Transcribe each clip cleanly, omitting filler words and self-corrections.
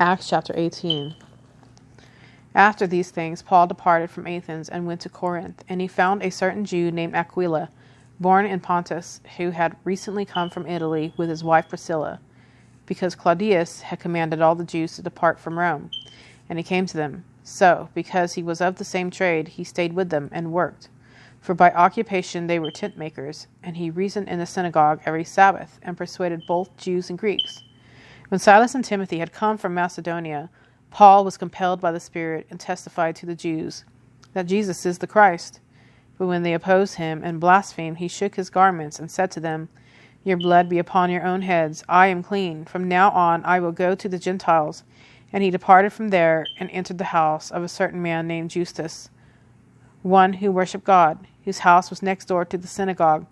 Acts chapter 18. After these things, Paul departed from Athens and went to Corinth, and he found a certain Jew named Aquila, born in Pontus, who had recently come from Italy with his wife Priscilla, because Claudius had commanded all the Jews to depart from Rome. And he came to them. So, because he was of the same trade, he stayed with them and worked. For by occupation they were tent makers, and he reasoned in the synagogue every Sabbath, and persuaded both Jews and Greeks. When Silas and Timothy had come from Macedonia, Paul was compelled by the Spirit and testified to the Jews that Jesus is the Christ. But when they opposed him and blasphemed, he shook his garments and said to them, "Your blood be upon your own heads. I am clean. From now on I will go to the Gentiles." And he departed from there and entered the house of a certain man named Justus, one who worshipped God, whose house was next door to the synagogue.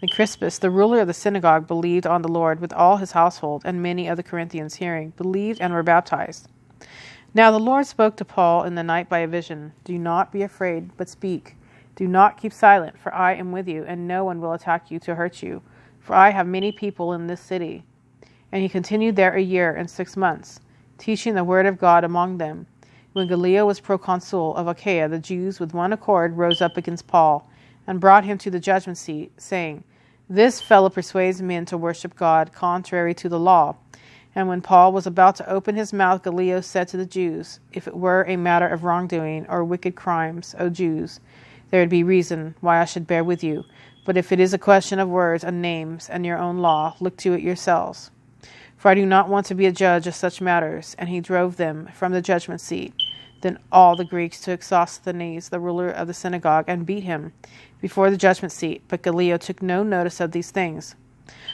And Crispus, the ruler of the synagogue, believed on the Lord with all his household, and many of the Corinthians, hearing, believed and were baptized. Now the Lord spoke to Paul in the night by a vision. "Do not be afraid, but speak. Do not keep silent, for I am with you, and no one will attack you to hurt you, for I have many people in this city." And he continued there 1 year and 6 months, teaching the word of God among them. When Gallio was proconsul of Achaia, the Jews with one accord rose up against Paul, and brought him to the judgment seat, saying, "This fellow persuades men to worship God contrary to the law." And when Paul was about to open his mouth, Gallio said to the Jews, "If it were a matter of wrongdoing or wicked crimes, O Jews, there would be reason why I should bear with you. But if it is a question of words and names and your own law, look to it yourselves. For I do not want to be a judge of such matters." And he drove them from the judgment seat. Then all the Greeks took Sosthenes, the ruler of the synagogue, and beat him before the judgment seat. But Gallio took no notice of these things.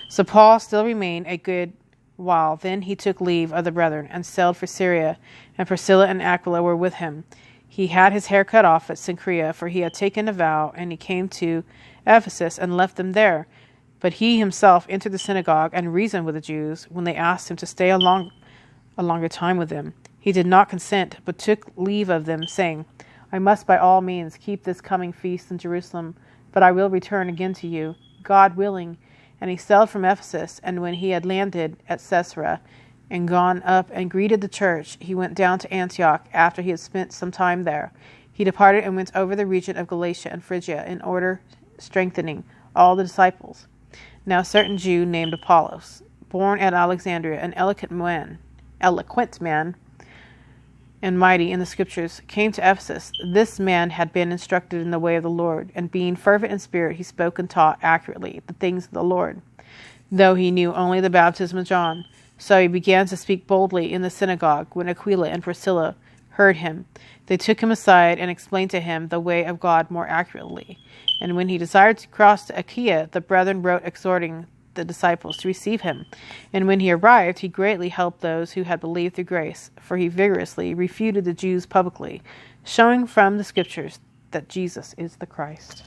So Paul still remained a good while. Then he took leave of the brethren, and sailed for Syria, and Priscilla and Aquila were with him. He had his hair cut off at Cenchrea, for he had taken a vow, and he came to Ephesus and left them there. But he himself entered the synagogue and reasoned with the Jews. When they asked him to stay a longer time with them, he did not consent, but took leave of them, saying, "I must by all means keep this coming feast in Jerusalem, but I will return again to you, God willing." And he sailed from Ephesus, and when he had landed at Caesarea and gone up and greeted the church, he went down to Antioch after he had spent some time there. He departed and went over the region of Galatia and Phrygia, in order strengthening all the disciples. Now a certain Jew named Apollos, born at Alexandria, an eloquent man, and mighty in the Scriptures, came to Ephesus. This man had been instructed in the way of the Lord, and being fervent in spirit, he spoke and taught accurately the things of the Lord, though he knew only the baptism of John. So he began to speak boldly in the synagogue. When Aquila and Priscilla heard him, they took him aside and explained to him the way of God more accurately. And when he desired to cross to Achaia, the brethren wrote exhorting the disciples to receive him. And when he arrived, he greatly helped those who had believed through grace, for he vigorously refuted the Jews publicly, showing from the Scriptures that Jesus is the Christ.